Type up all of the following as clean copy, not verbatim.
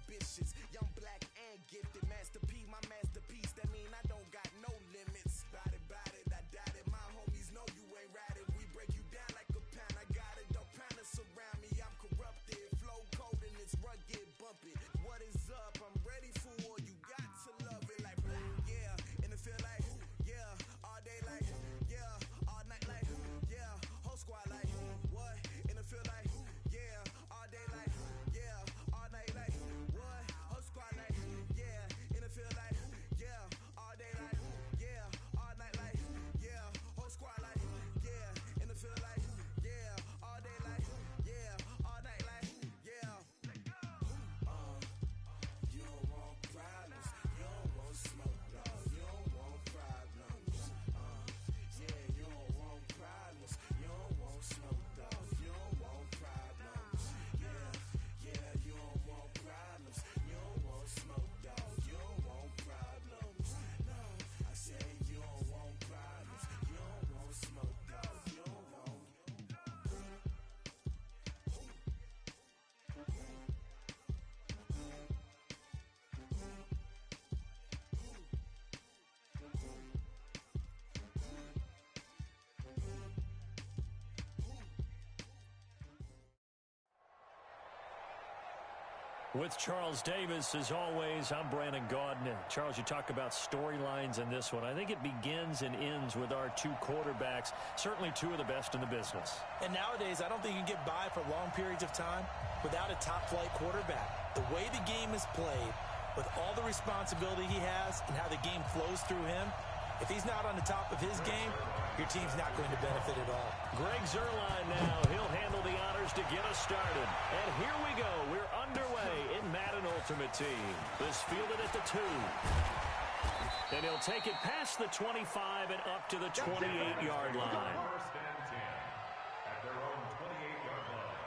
ambitious. Young, black, and gifted. Master P, my masterpiece. That mean I don't got no limits. Bout it, I doubt it. My homies know you ain't ratted. We break you down like a pound. I got it, don't pound to surround me. I'm corrupted. Flow cold and it's rugged, bumpy. What is up? I'm ready for war. You got to love it like, yeah. And it feel like, yeah. All day like, yeah. All night like, yeah. Whole squad like, what? And it feel like, yeah. All day like, yeah. All night like, what? Whole squad like, yeah. And it feel like, yeah. All day like, yeah. All night like, yeah. Whole squad like, yeah. And it feel like, yeah. All day like, yeah. All night like, yeah. You don't want problems. You don't want smoke, dog. You don't want problems. Yeah, you don't want problems. You don't want smoke, dog. You don't want problems. Yeah, you don't want problems. You don't want smoke, dog. You don't want problems. No, I say you don't want problems. You don't want smoke, dog. You don't want. With Charles Davis, as always, I'm Brandon Gaudin. Charles, you talk about storylines in this one. I think it begins and ends with our two quarterbacks, certainly two of the best in the business. And nowadays, I don't think you can get by for long periods of time without a top-flight quarterback. The way the game is played, with all the responsibility he has and how the game flows through him, if he's not on the top of his game, your team's not going to benefit at all. Greg Zuerlein now. He'll handle the honors to get us started. And here we go. We're underway in Madden Ultimate Team. This fielded at the 2. And he'll take it past the 25 and up to the 28-yard line. First and 10 at their own 28-yard line.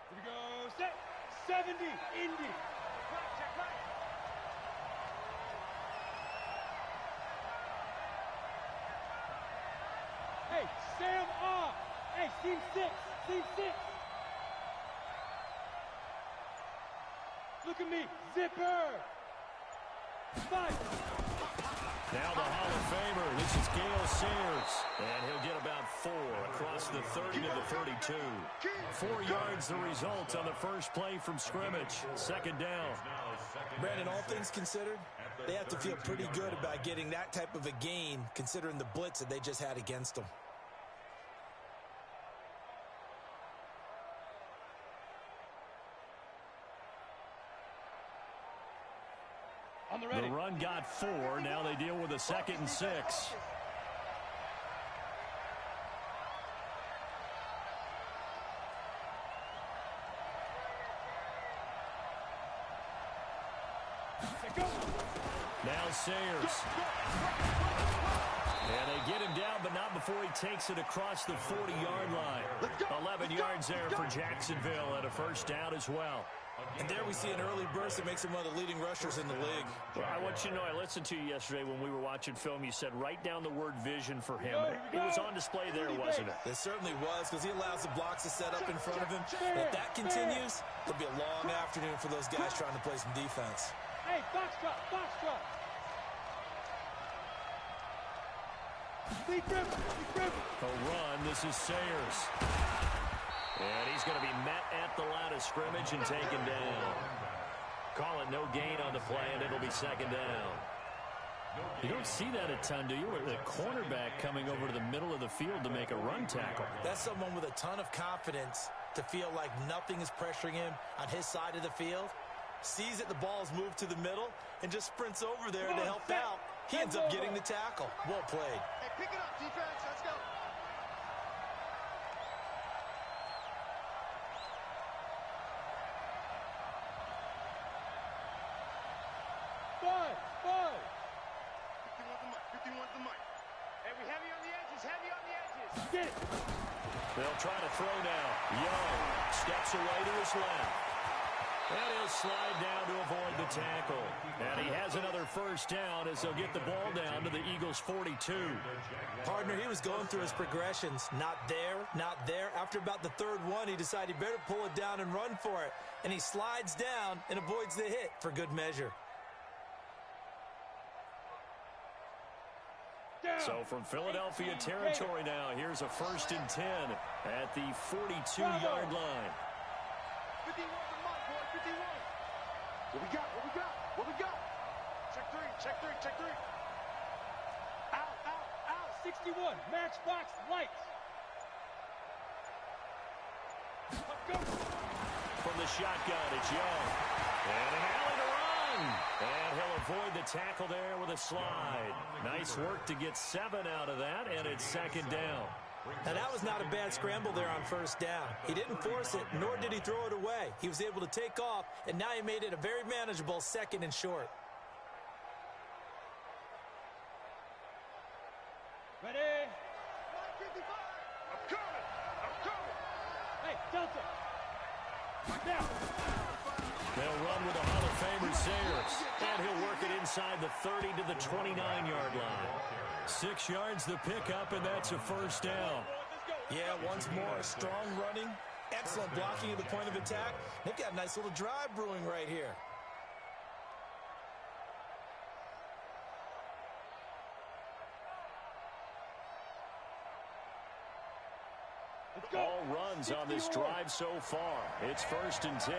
Here we go, set, 70, Indy. Right, check, right. Hey, Sam off. Hey, seam 6. Look at me, zipper. 5. Now the Hall of Famer, this is Gale Sayers, and he'll get about 4 across the 30 to the 32. 4 yards the result on the first play from scrimmage. Second down. Brandon, all things considered, they have to feel pretty good about getting that type of a gain considering the blitz that they just had against them. The run got 4. Now they deal with a 2nd and 6. Now Sayers. And they get him down, but not before he takes it across the 40-yard line. 11 yards there for Jacksonville and a first down as well. And there we see an early burst that makes him one of the leading rushers in the league. Well, I want you to know, I listened to you yesterday when we were watching film. You said write down the word vision for him. It was on display there, wasn't it? It certainly was, because he allows the blocks to set up in front of him. And if that continues, it'll be a long afternoon for those guys trying to play some defense. Hey, foxtrot. A run. This is Sayers. And he's going to be met at the line of scrimmage and taken down. Call it no gain on the play, and it'll be second down. You don't see that a ton, do you? The cornerback coming over to the middle of the field to make a run tackle. That's someone with a ton of confidence to feel like nothing is pressuring him on his side of the field. Sees that the ball's moved to the middle and just sprints over there to help out. He ends up getting the tackle. Well played. Hey, pick it up, defense. Let's go. Five. 51 to the mic. Hey, we heavy on the edge He's heavy on the edges. Get it. They'll try to throw now. Young steps away to his left. And he'll slide down to avoid the tackle. And he has another first down as they'll get the ball down to the Eagles' 42. Partner, he was going through his progressions. Not there, not there. After about the third one, he decided he better pull it down and run for it. And he slides down and avoids the hit for good measure. So from Philadelphia territory now, here's a 1st and 10 at the 42-yard line. 51 for Mike, boy, 51. What we got? What we got? What we got? Check three, check three, check three. Out, out, out. 61. Matchbox lights. Let's go. From the shotgun, it's Young. And an alley to run. And he'll avoid the tackle there with a slide. Nice work to get 7 out of that, and it's 2nd down. Now, that was not a bad scramble there on 1st down. He didn't force it, nor did he throw it away. He was able to take off, and now he made it a very manageable 2nd and short. Ready? 55. I'm coming. I'm coming. Hey, Delta. Now. They'll run with the Hall of Famer Sayers. And he'll work it inside the 30 to the 29-yard line. 6 yards the pickup, and that's a 1st down. Yeah, once more, strong running, excellent blocking at the point of attack. They've got a nice little drive brewing right here. All runs on this drive so far. It's 1st and 10.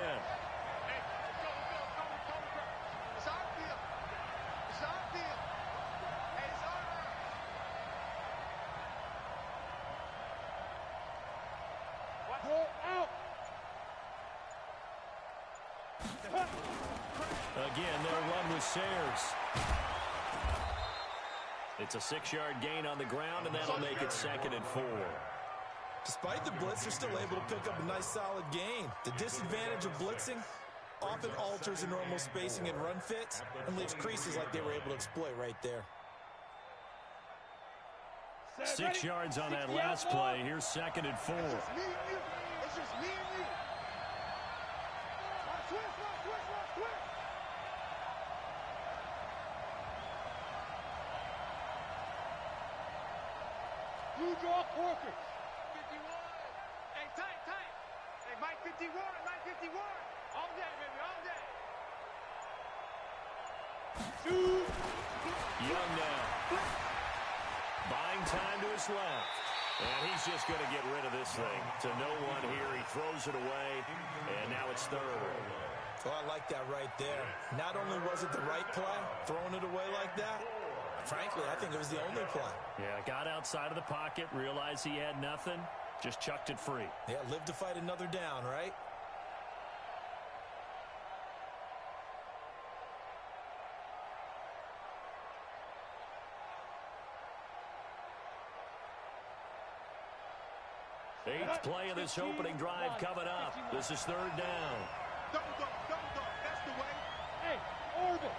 It's our field. It's our field. Hey, it's our earth. Roll out. Again, they'll run with Sayers. It's a 6-yard gain on the ground, and that'll make it 2nd and 4. Despite the blitz, they're still able to pick up a nice solid gain. The disadvantage of blitzing often alters the normal spacing and run fits and leaves creases like they were able to exploit right there. 6 yards on that last play. Here's 2nd and 4. It's just me and you. It's just me and you. Switch, switch, switch, switch. Blue draw Corkers. 51. Hey, tight, tight. Hey, Mike 51, Mike 51. All day, baby, all day. Shoot. Young now. Buying time to his left. And he's just going to get rid of this thing. To no one here. He throws it away. And now it's 3rd. Oh, I like that right there. Not only was it the right play, throwing it away like that, frankly, I think it was the only play. Yeah, got outside of the pocket, realized he had nothing, just chucked it free. Yeah, live to fight another down, right? Eighth play of this opening drive coming up. This is 3rd down. Double dog, that's the way. Hey, orbit.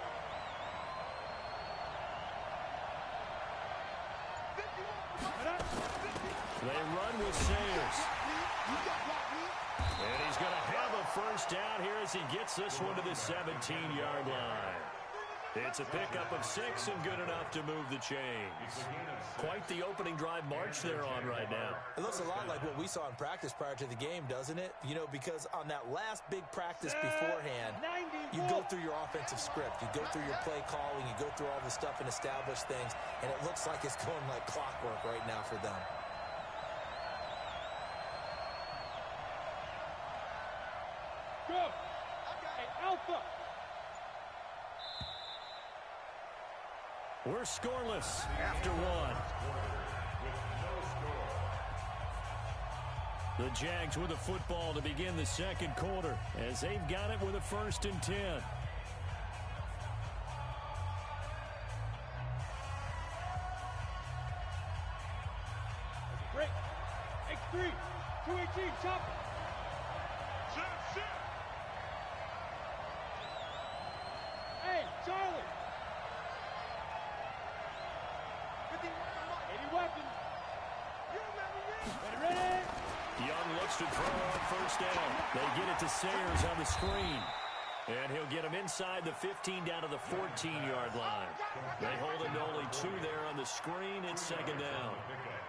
51. They run with Sayers. You got block me. And he's going to have a 1st down here as he gets this one to the 17-yard line. It's a pickup of 6 and good enough to move the chains. Quite the opening drive march they're on right now. It looks a lot like what we saw in practice prior to the game, doesn't it? You know, because on that last big practice beforehand, you go through your offensive script. You go through your play calling. You go through all the stuff and establish things. And it looks like it's going like clockwork right now for them. Go. Hey, Alpha. We're scoreless after 1. The Jags with the football to begin the 2nd quarter as they've got it with a 1st and 10. Break. X3. 218. Chop. Shit. Hey, Charlie. 51 for Mike. 80 weapons. Ready? Young looks to throw on first down. They get it to Sayers on the screen. And he'll get him inside the 15 down to the 14-yard line. They hold him to only 2 there on the screen. It's second down.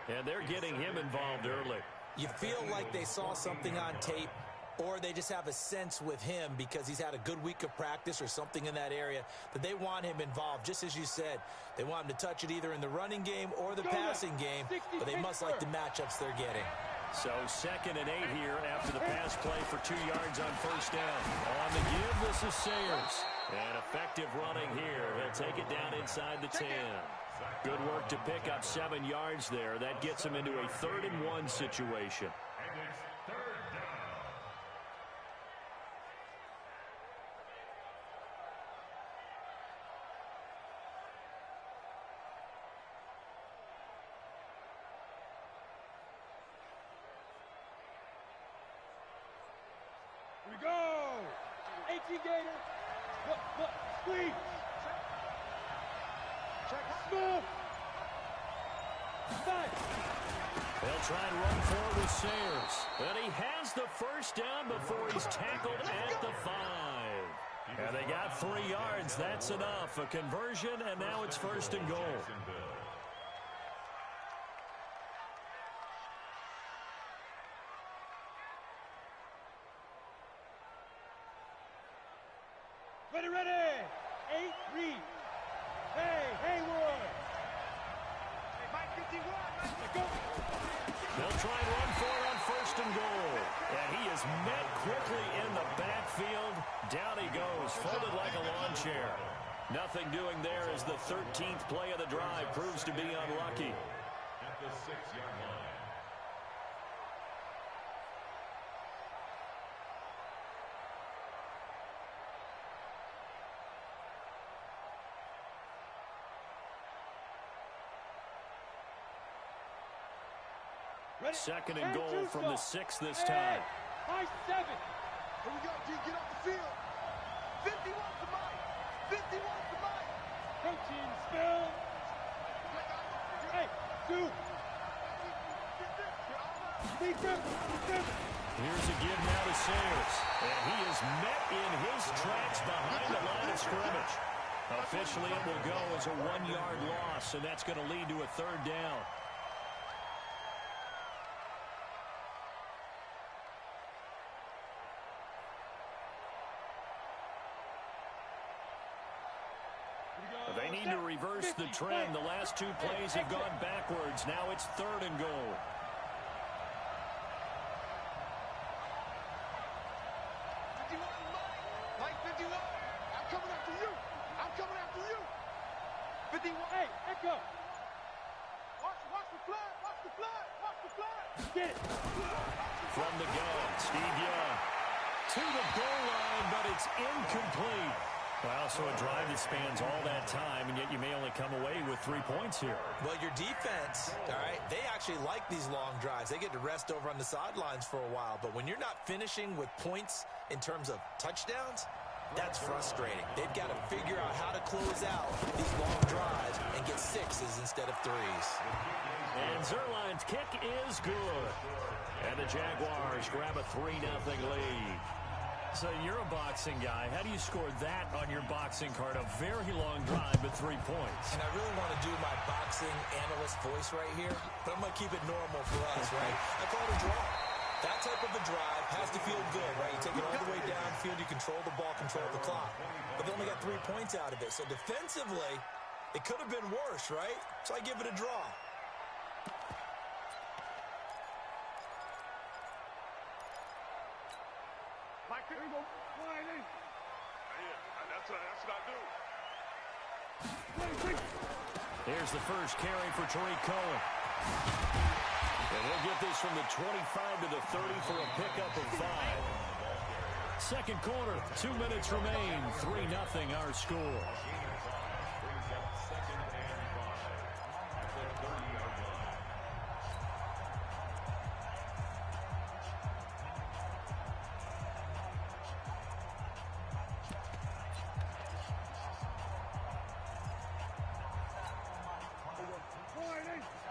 And they're getting him involved early. You feel like they saw something on tape, or they just have a sense with him because he's had a good week of practice or something in that area that they want him involved. Just as you said, they want him to touch it either in the running game or the passing game, but they must like the matchups they're getting. So 2nd and 8 here after the pass play for 2 yards on first down. On the give, this is Sayers. And effective running here. He'll take it down inside the 10. Good work to pick up 7 yards there. That gets him into a 3rd and 1 situation. And it's 3rd down. Here we go. 18 Gator. Look, squeeze. Check. Smooth. Side. They'll try and run forward with Sayers. And he has the first down before he's tackled at the 5. And they got 3 yards. That's enough. A conversion, and now it's 1st and goal. Ready. 8, read. Hey, Haywood. Hey, Mike 51. Let's go. They'll try and run for it on 1st and goal. And he is met quickly in the backfield. Down he goes, folded like a lawn chair. Nothing doing there as the 13th play of the drive proves to be unlucky. At the 6-yard line. Ready. 2nd and goal from the 6 this time. High 7. Here we go, G. Get off the field. 51 to Mike. 51 to Mike. Coaching spill. Hey, 2. Here's a give now to Sayers. And he is met in his tracks behind the line of scrimmage. Officially, it will go as a 1-yard loss, and that's going to lead to a 3rd down. They need to reverse the trend. The last 2 plays have gone backwards. Now it's 3rd and goal. Mike 51. I'm coming after you. 51. Hey, echo. Watch the flag. Get it. From the gun, Steve Young to the goal line, but it's incomplete. Well, so a drive that spans all that time, and yet you may only come away with 3 points here. Well, your defense, all right, they actually like these long drives. They get to rest over on the sidelines for a while. But when you're not finishing with points in terms of touchdowns, that's frustrating. They've got to figure out how to close out these long drives and get 6s instead of 3s. And Zerline's kick is good. And the Jaguars grab a 3-0 lead. So you're a boxing guy. How do you score that on your boxing card? A very long drive, but 3 points. And I really want to do my boxing analyst voice right here, but I'm going to keep it normal for us, right? I call it a draw. That type of a drive has to feel good, right? You take it all the way downfield, you control the ball, control the clock. But they only got 3 points out of it. So defensively, it could have been worse, right? So I give it a draw. Mike, here we go. That's what I do. Here's the first carry for Tariq Cohen. And he'll get this from the 25 to the 30 for a pickup of 5. Second quarter, 2 minutes remain. 3-0 our score.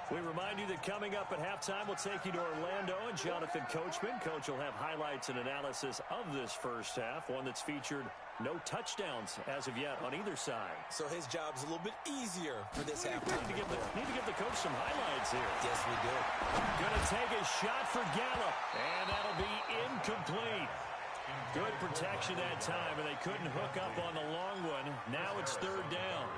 We remind you that coming up at halftime, we'll take you to Orlando and Jonathan Coachman. Coach will have highlights and analysis of this first half, one that's featured no touchdowns as of yet on either side. So his job's a little bit easier for this halftime. Need to give the coach some highlights here. Yes, we do. Gonna take a shot for Gallup, and that'll be incomplete. Good protection that time, and they couldn't hook up on the long one. Now it's third down.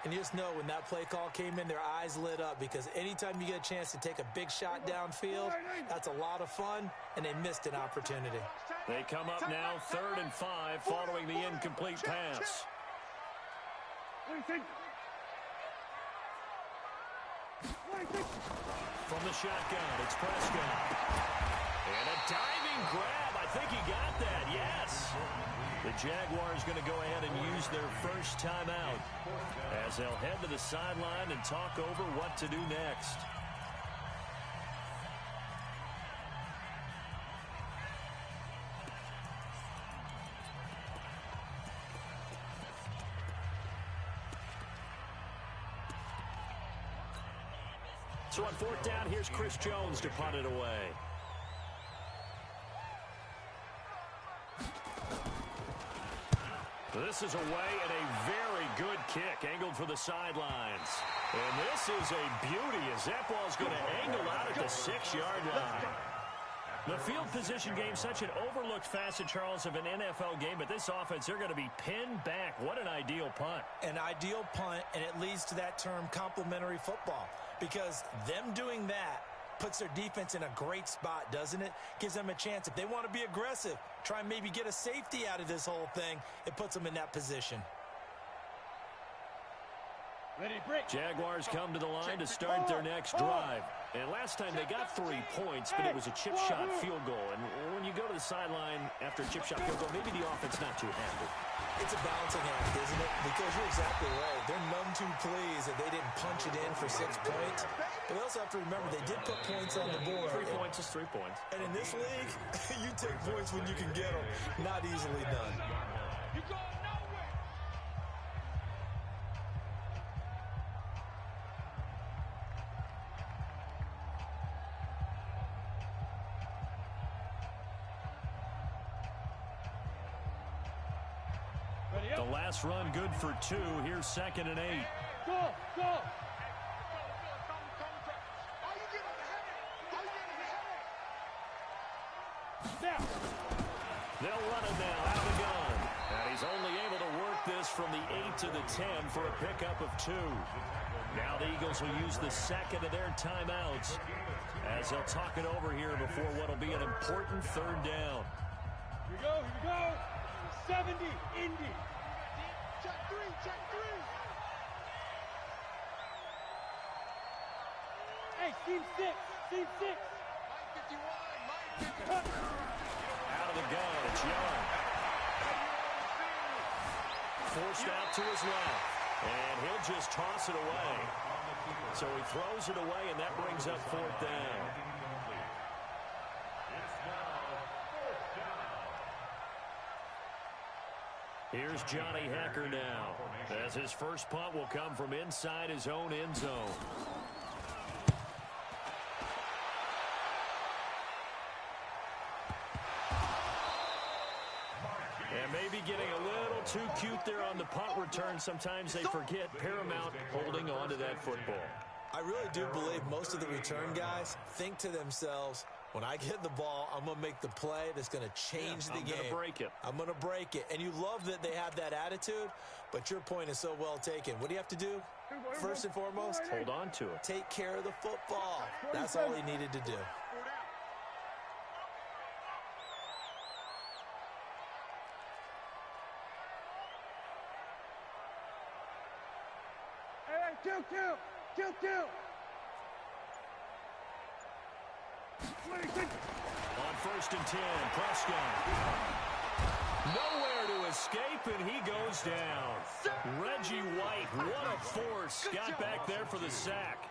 And you just know when that play call came in, their eyes lit up, because anytime you get a chance to take a big shot downfield, that's a lot of fun, and they missed an opportunity. They come up now 3rd and 5 following the incomplete pass. From the shotgun, it's Prescott. And a diving grab. I think he got that, yes. The Jaguars going to go ahead and use their first timeout as they'll head to the sideline and talk over what to do next. So on 4th down, here's Chris Jones to punt it away. This is away and a very good kick, angled for the sidelines. And this is a beauty as that ball's going to angle out at the 6-yard line. The field position game, such an overlooked facet, Charles, of an NFL game, but this offense, they're going to be pinned back. What an ideal punt. An ideal punt, and it leads to that term complementary football, because them doing that puts their defense in a great spot, doesn't it? Gives them a chance. If they want to be aggressive, try and maybe get a safety out of this whole thing, it puts them in that position. Jaguars come to the line to start their next drive. And last time they got 3 points, but it was a chip shot field goal. And when you go to the sideline after a chip shot field goal, maybe the offense not too happy. It's a balancing act, isn't it? Because you're exactly right. They're none too pleased that they didn't punch it in for 6 points. But they also have to remember they did put points on the board. 3 points is 3 points. And in this league, you take points when you can get them. Not easily done. You go nowhere. The last run good for 2. Here's 2nd and 8. Go! Come. Are you getting the headache? Are you getting the headache? Now! They'll run it now out of the gun. And he's only able to work this from the 8 to the 10 for a pickup of 2. Now the Eagles will use the second of their timeouts as they'll talk it over here before what will be an important 3rd down. Here we go, here we go! 70, Indy! Check three! Hey, team 6! Team 6! Mike 51! Out of the gun, it's Young. Forced out to his left, and he'll just toss it away. So he throws it away, and that brings up 4th down. Here's Johnny Hecker now, as his first punt will come from inside his own end zone. And maybe getting a little too cute there on the punt return. Sometimes they forget paramount holding on to that football. I really do believe most of the return guys think to themselves, when I get the ball, I'm going to make the play that's going to change the game. I'm going to break it. I'm going to break it. And you love that they have that attitude, but your point is so well taken. What do you have to do? First and foremost, hold on to it. Take care of the football. That's all he needed to do. Hey, kill! On 1st and 10, Prescott. Nowhere to escape, and he goes down. Reggie White, what a force. Got back there for the sack.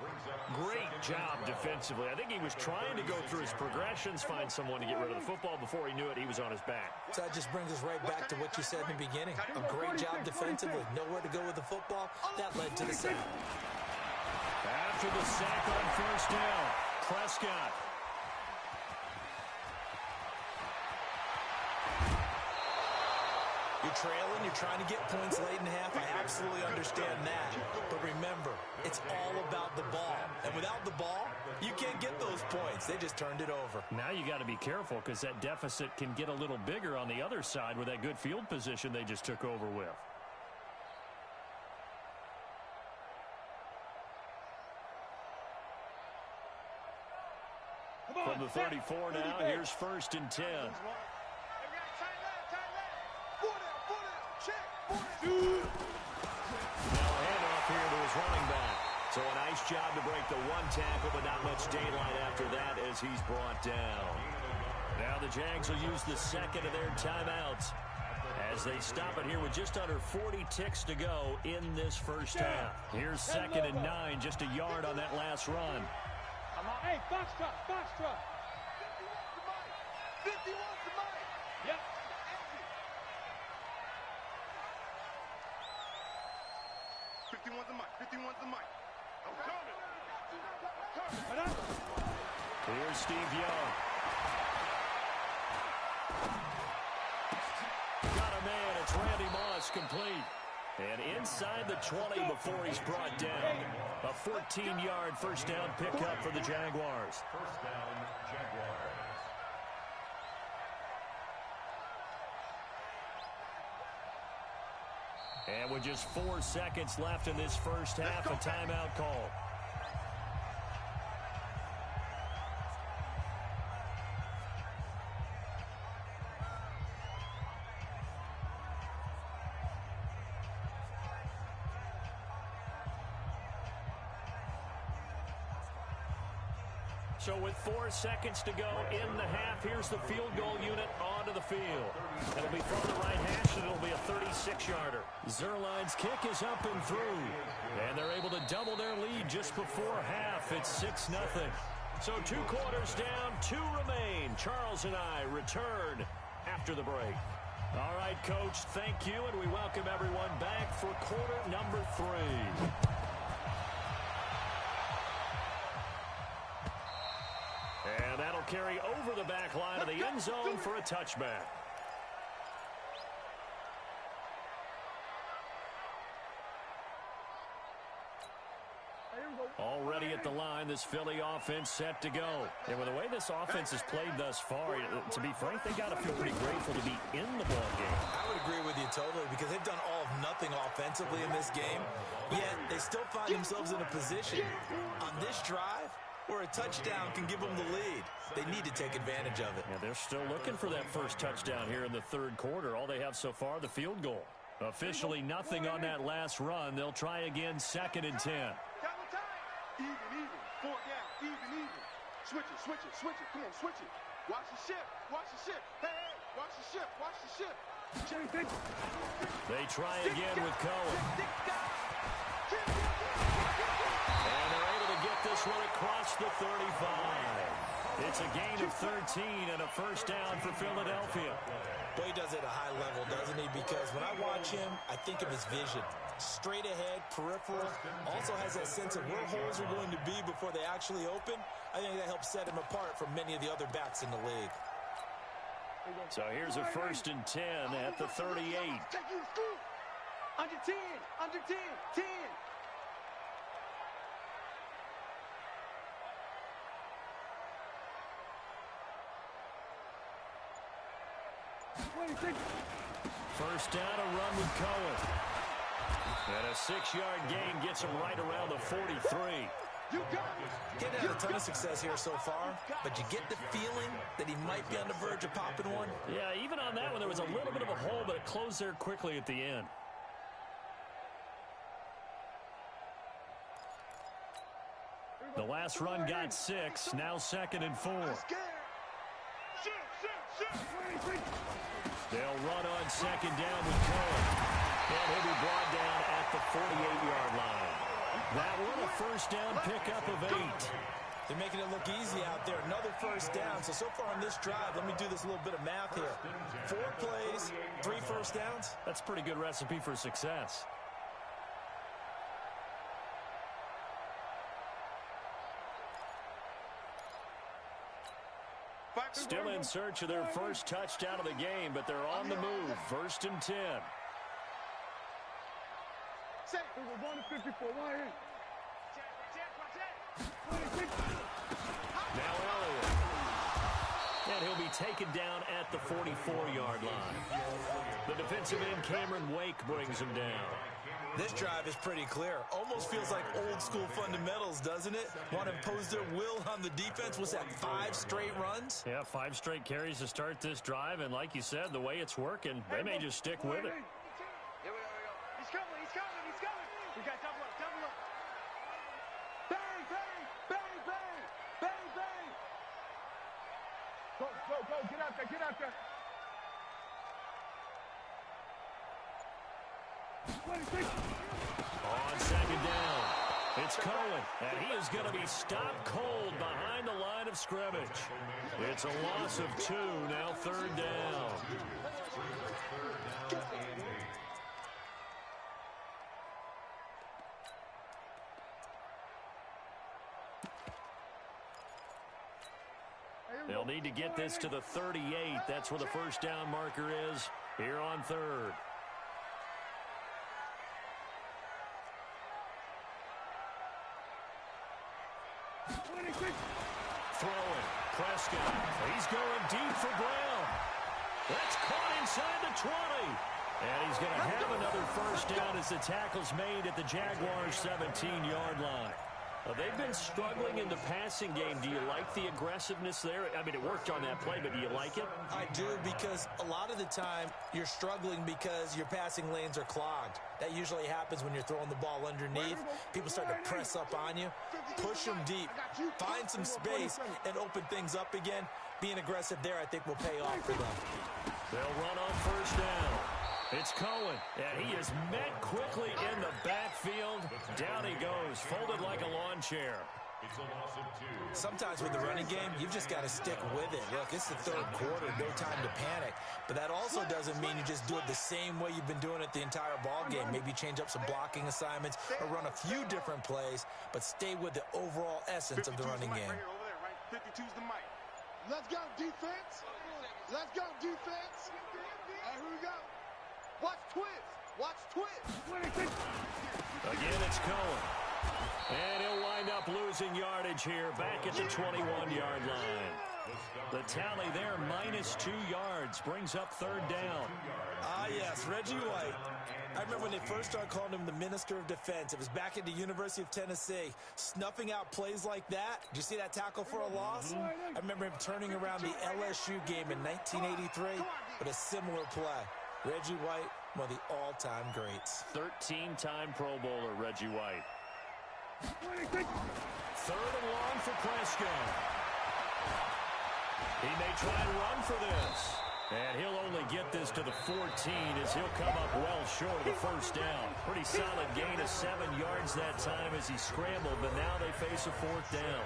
Great job defensively. I think he was trying to go through his progressions, find someone to get rid of the football. Before he knew it, he was on his back. So that just brings us right back to what you said in the beginning. A great job defensively. Nowhere to go with the football. That led to the sack. After the sack on first down, Prescott. You're trailing, you're trying to get points late in half. I absolutely understand that. But remember, it's all about the ball. And without the ball, you can't get those points. They just turned it over. Now you got to be careful because that deficit can get a little bigger on the other side with that good field position they just took over with. From the 34 now, here's 1st and 10. Now a handoff here to his running back. So a nice job to break the one tackle, but not much daylight after that as he's brought down. Now the Jags will use the second of their timeouts as they stop it here with just under 40 ticks to go in this first half. Here's 2nd and 9, just a yard on that last run. Hey, box truck, box truck. 50 wants the mic. Yep. 50 wants the mic. 50 wants the mic. I'm coming. Here's Steve Young. Got a man. It's Randy Moss complete. And inside the 20 before he's brought down. A 14-yard first down pickup for the Jaguars. First down, Jaguars. And with just 4 seconds left in this first half, a timeout call. So with 4 seconds to go in the half, here's the field goal unit onto the field. It'll be from the right hash, and it'll be a 36-yarder. Zerline's kick is up and through. And they're able to double their lead just before half. It's 6-0. So 2 quarters down, 2 remain. Charles and I return after the break. All right, Coach, thank you, and we welcome everyone back for quarter number 3. And that'll carry over the back line of the end zone for a touchback. Already at the line, this Philly offense set to go. And with the way this offense has played thus far, to be frank, they got to feel pretty grateful to be in the ball game. I would agree with you totally because they've done all of nothing offensively in this game, yet they still find themselves in a position on this drive where a touchdown can give them the lead. They need to take advantage of it. Yeah, they're still looking for that first touchdown here in the 3rd quarter. All they have so far, the field goal. Officially nothing on that last run. They'll try again, 2nd and 10. Even. 4 down. Even. Switch it. Come on, switch it. Watch the ship. Hey, watch the ship. They try again with Cohen. And they're able to get this one across the 35. It's a gain of 13 and a first down for Philadelphia. Boy, he does it at a high level, doesn't he? Because when I watch him, I think of his vision. Straight ahead, peripheral, also has that sense of where holes are going to be before they actually open. I think that helps set him apart from many of the other backs in the league. So here's a 1st and 10 at the 38. Under 10. 10. First down, a run with Cohen. And a 6-yard gain gets him right around the 43. He's had a ton of success here so far, but you get the feeling that he might be on the verge of popping one. Yeah, even on that one, there was a little bit of a hole, but it closed there quickly at the end. The last run got 6, now 2nd and 4. They'll run on 2nd down with Cohen. And he'll be brought down at the 48-yard line. That one, a first down pickup of 8. They're making it look easy out there. Another first down. So far on this drive, let me do this little bit of math here. 4 plays, 3 first downs. That's a pretty good recipe for success. Still in search of their first touchdown of the game, but they're on the move. 1st and 10. We're going to 54. One here. Now Elliott. And he'll be taken down at the 44-yard line. The defensive end, Cameron Wake, brings him down. This drive is pretty clear. Almost feels like old-school fundamentals, doesn't it? Want to impose their will on the defense. Was that 5 straight runs? Yeah, 5 straight carries to start this drive, and like you said, the way it's working, they may just stick with it. Here we go. He's coming. We got double up. Bang, bang, bang, bang, bang, bang. Go. Get out there. 26. On 2nd down, it's Cohen, and he is going to be stopped cold behind the line of scrimmage. It's a loss of 2, now 3rd down. They'll need to get this to the 38. That's where the 1st down marker is here on 3rd. Throwing. Prescott. He's going deep for Brown. That's caught inside the 20. And he's going to have another 1st down as the tackle's made at the Jaguars' 17-yard line. They've been struggling in the passing game. Do you like the aggressiveness there? I mean, it worked on that play, but do you like it? I do, because a lot of the time you're struggling because your passing lanes are clogged. That usually happens when you're throwing the ball underneath. People start to press up on you. Push them deep. Find some space and open things up again. Being aggressive there, I think, will pay off for them. They'll run on 1st down. It's Cohen, and he is met quickly in the backfield. Down he goes, folded like a lawn chair. It's a loss of 2. Sometimes with the running game, you've just got to stick with it. Look, it's the 3rd quarter, no time to panic. But that also doesn't mean you just do it the same way you've been doing it the entire ball game. Maybe change up some blocking assignments or run a few different plays, but stay with the overall essence of the running game. 52's the mic. Let's go, defense. Let's go, defense. All right, here we go. Watch twist. Again, it's Cohen. And he'll wind up losing yardage here back at the 21-yard line. The tally there, -2 yards, brings up 3rd down. Ah, yes, Reggie White. I remember when they first started calling him the Minister of Defense. It was back at the University of Tennessee, snuffing out plays like that. Did you see that tackle for a loss? I remember him turning around the LSU game in 1983 with a similar play. Reggie White, one of the all-time greats. 13-time Pro Bowler, Reggie White. 3rd and long for Prescott. He may try and run for this. And he'll only get this to the 14 as he'll come up well short of the 1st down. Pretty solid gain of 7 yards that time as he scrambled, but now they face a 4th down.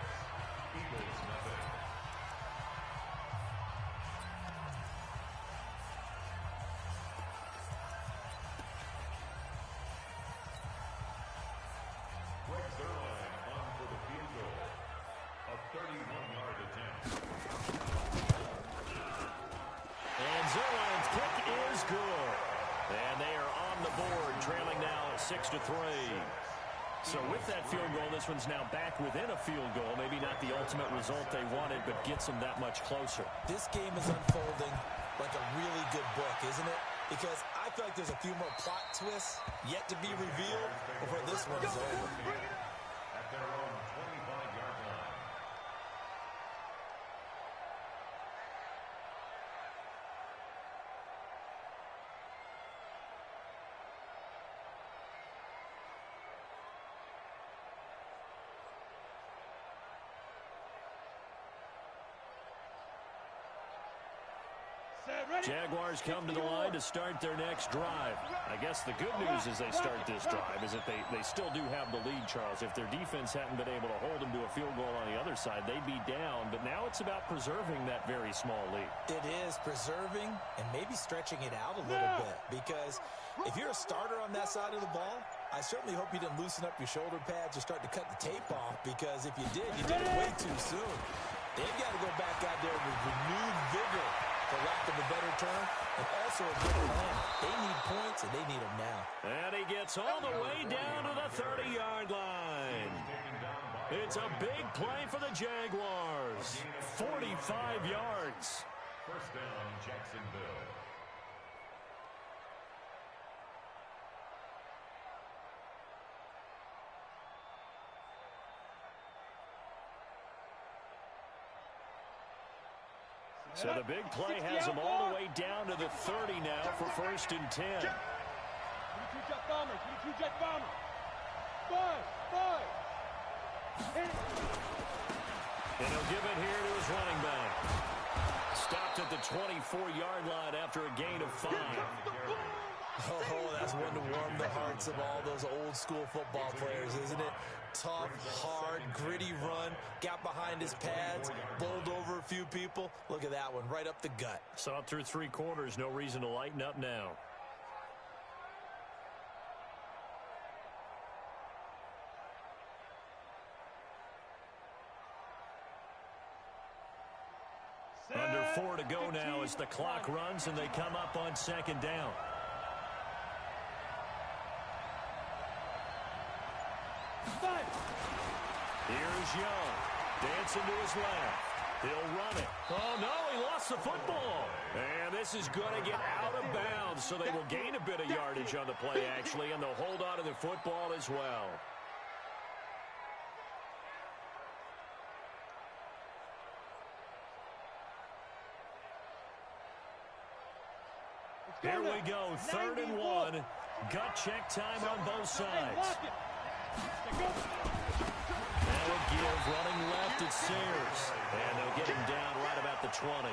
Zerline's kick is good. And they are on the board, trailing now 6-3. So with that field goal, this one's now back within a field goal. Maybe not the ultimate result they wanted, but gets them that much closer. This game is unfolding like a really good book, isn't it? Because I feel like there's a few more plot twists yet to be revealed before this one is over. At their own 25-yard line. Jaguars come to the line to start their next drive. I guess the good news as they start this drive is that they still do have the lead, Charles. If their defense hadn't been able to hold them to a field goal on the other side, they'd be down. But now it's about preserving that very small lead. It is preserving and maybe stretching it out a little bit. Because if you're a starter on that side of the ball, I certainly hope you didn't loosen up your shoulder pads or start to cut the tape off. Because if you did it way too soon. They've got to go back out there with renewed vigor, for lack of a better term, and also a good plan. They need points, and they need them now. And he gets all the way down to the 30-yard line. It's a big play for the Jaguars. 45 yards. First down, Jacksonville. So the big play has them all the way down to the 30 now for 1st and 10. 22 jet bomber, 22 jet bomber. Five. And he'll give it here to his running back. Stopped at the 24-yard line after a gain of 5. Oh, that's one to warm the hearts of all those old-school football players, isn't it? Tough, hard, gritty run, got behind his pads, bowled over a few people. Look at that one, right up the gut. Saw it through 3 quarters, no reason to lighten up now. Under 4 to go now as the clock runs and they come up on 2nd down. Here's Young, dancing to his left. He'll run it. Oh, no, he lost the football. And this is going to get out of bounds, so they will gain a bit of yardage on the play, actually, and they'll hold on to the football as well. Here we go, 3rd and 1. Gut check time on both sides. Now a give, running left, it's Sayers. And they'll get him down right about the 20.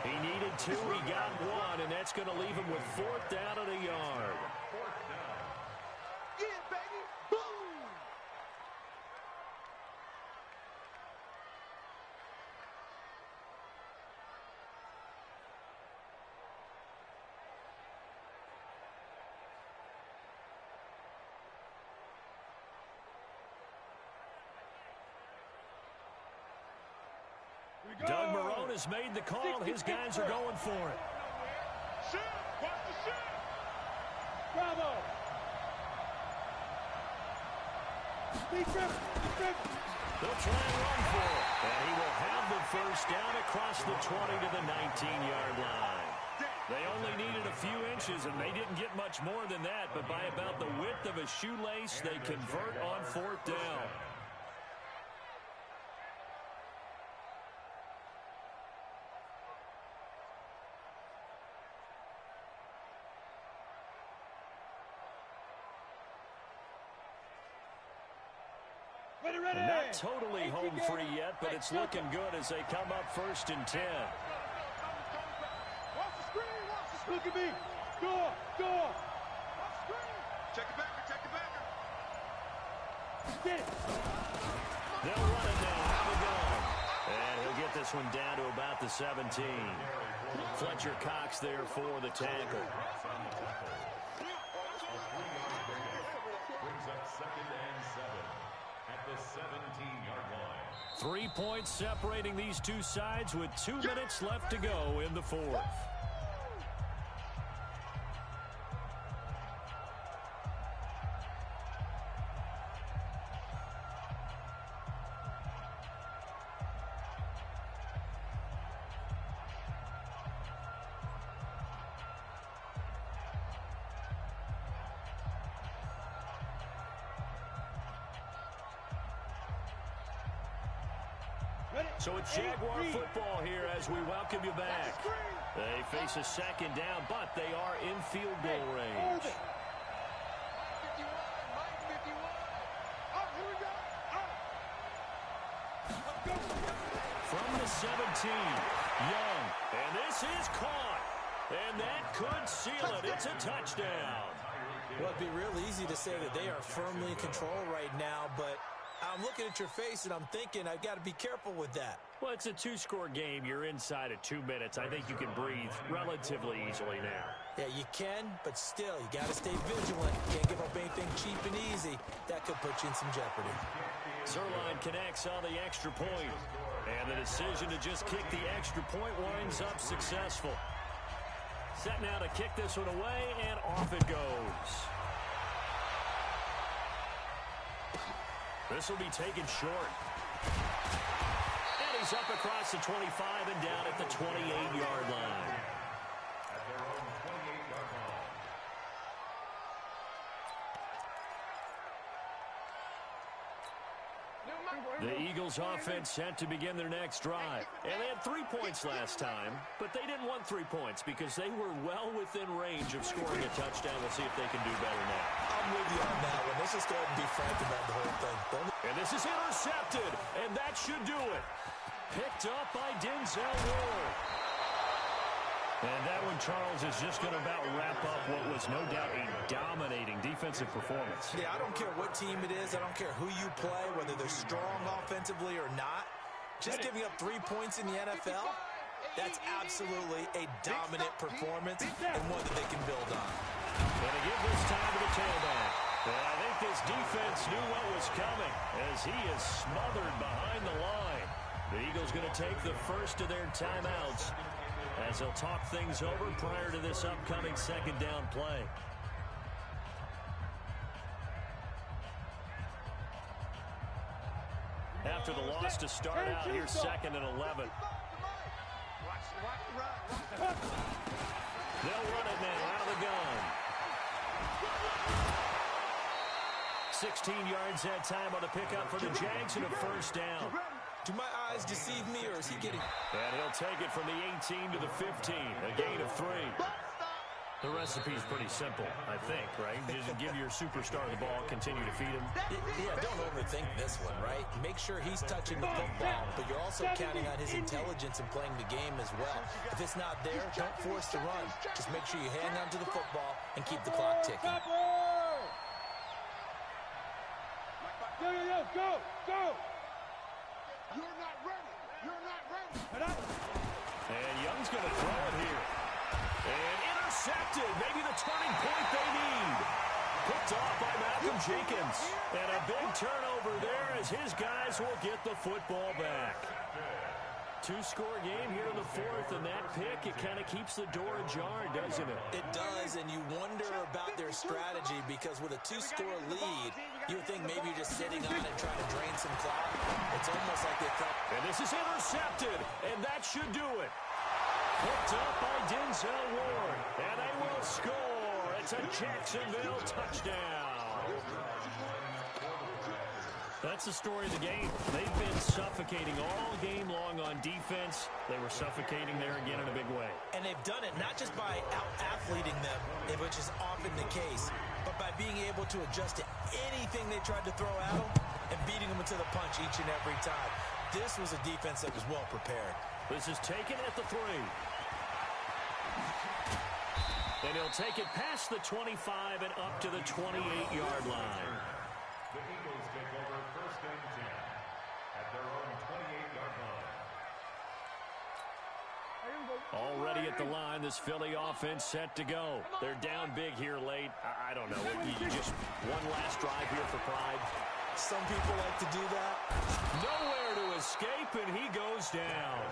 He needed 2, he got 1, and that's going to leave him with 4th down at a yard. Yeah, baby. Boom. Doug Marrone has made the call. His guys are going for it. Shit! Watch the shit! Bravo! They'll try and run for it. And he will have the 1st down across the 20 to the 19-yard line. They only needed a few inches, and they didn't get much more than that. But by about the width of a shoelace, they convert on 4th down. Ready. Not totally home free yet, but it's looking good as they come up 1st and 10. Watch the screen, Look at me. Go. Watch the screen. Check the backer. Get it. They'll run it now. Have a go. And he'll get this one down to about the 17. Fletcher Cox there for the tackle. Brings up 2nd and 7 at the 17-yard line. 3 points separating these two sides with 2 minutes left to go in the 4th. So it's Jaguar football here as we welcome you back. They face a 2nd down, but they are in field goal range. 51, Mike 51. Oh, here we go. From the 17, Young, and this is caught. And that could seal it. It's a touchdown. Well, it'd be real easy to say that they are firmly in control right now, but I'm looking at your face and I'm thinking I've got to be careful with that. Well, it's a 2-score game. You're inside of 2 minutes. I think you can breathe relatively easily now. Yeah, you can, but still, you got to stay vigilant. Can't give up anything cheap and easy. That could put you in some jeopardy. Zerline connects on the extra point. And the decision to just kick the extra point winds up successful. Set now to kick this one away, and off it goes. This will be taken short. And he's up across the 25 and down at the 28-yard line. At their own 28-yard line. The Eagles offense set to begin their next drive. And they had 3 points last time, but they didn't want 3 points because they were well within range of scoring a touchdown. We'll see if they can do better now. I'm with you on that one. Let's just go ahead and be frank about the whole thing. And this is intercepted, and that should do it. Picked up by Denzel Ward. And that one, Charles, is just going to about wrap up what was no doubt a dominating defensive performance. Yeah, I don't care what team it is. I don't care who you play, whether they're strong offensively or not. Just giving up 3 points in the NFL, that's absolutely a dominant performance and one that they can build on. Going to give this time to the tailback. And I think this defense knew what was coming as he is smothered behind the line. The Eagles going to take the first of their timeouts as they'll talk things over prior to this upcoming second down play. After the loss to start out, here's 2nd and 11. They'll run it now out of the gun. 16 yards that time on the pickup for the Jags and a first down. Do my eyes deceive me, or is he getting... And he'll take it from the 18 to the 15, a gain of 3. The recipe's pretty simple, I think, right? Just give your superstar the ball, continue to feed him. Yeah, don't overthink this one, right? Make sure he's touching the football, but you're also counting on his intelligence in playing the game as well. If it's not there, don't force the run. Just make sure you hang on to the football and keep the clock ticking. Go! You're not ready. You're not ready. And Young's going to throw it here. And intercepted. Maybe the turning point they need. Picked off by Malcolm Jenkins. And a big turnover there as his guys will get the football back. 2-score game here in the 4th, and that pick, it kind of keeps the door ajar, doesn't it? It does, and you wonder about their strategy because with a 2-score lead, you would think maybe you're just sitting on it trying to drain some clock. It's almost like they felt... And this is intercepted, and that should do it. Picked up by Denzel Ward, and they will score. It's a Jacksonville touchdown. That's the story of the game. They've been suffocating all game long on defense. They were suffocating there again in a big way. And they've done it not just by out-athleting them, which is often the case, but by being able to adjust to anything they tried to throw at them and beating them into the punch each and every time. This was a defense that was well prepared. This is taken at the 3. And he'll take it past the 25 and up to the 28-yard line. The Eagles take over 1st and 10 at their own 28-yard line. Already at the line, this Philly offense set to go. They're down big here late. I don't know. You just one last drive here for pride. Some people like to do that. Nowhere to escape, and he goes down.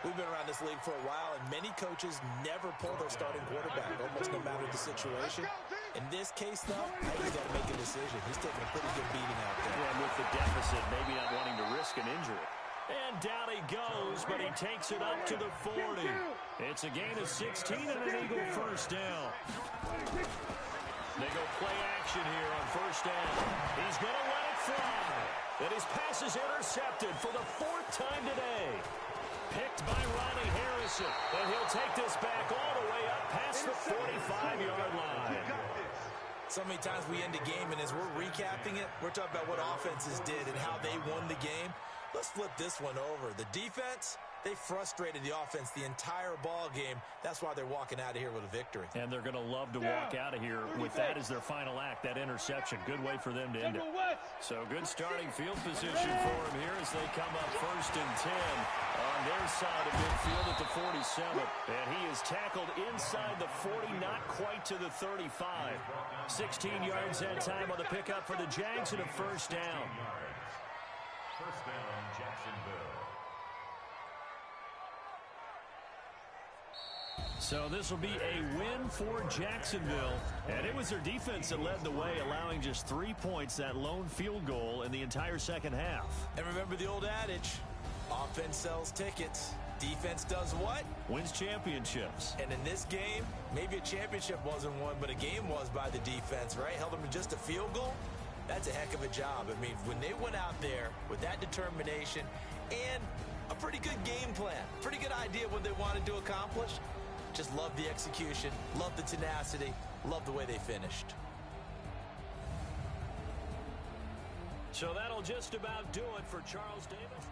We've been around this league for a while, and many coaches never pull their starting quarterback, almost no matter the situation. In this case, though, he's got to make a decision. He's taking a pretty good beating out there. And with the deficit, maybe not wanting to risk an injury. And down he goes, but he takes it up to the 40. It's a gain of 16 and an Eagle first down. They go play action here on first down. He's going to let it fly. And his pass is intercepted for the 4th time today. Picked by Ronnie Harrison. And he'll take this back all the way up past the 45-yard line. So many times we end a game, and as we're recapping it, we're talking about what offenses did and how they won the game. Let's flip this one over. The defense, they frustrated the offense the entire ball game. That's why they're walking out of here with a victory. And they're going to love to walk out of here with that as their final act, that interception. Good way for them to end it. So good starting field position for them here as they come up 1st and 10 on their side of midfield at the 47. And he is tackled inside the 40, not quite to the 35. 16 yards that time on the pickup for the Jags and a first down. First down, Jacksonville. So this will be a win for Jacksonville. And it was their defense that led the way, allowing just 3 points, that lone field goal in the entire second half. And remember the old adage, offense sells tickets. Defense does what? Wins championships. And in this game, maybe a championship wasn't won, but a game was by the defense, right? Held them to just a field goal. That's a heck of a job. I mean, when they went out there with that determination and a pretty good game plan, pretty good idea of what they wanted to accomplish, just love the execution, love the tenacity, love the way they finished. So that'll just about do it for Charles Davis.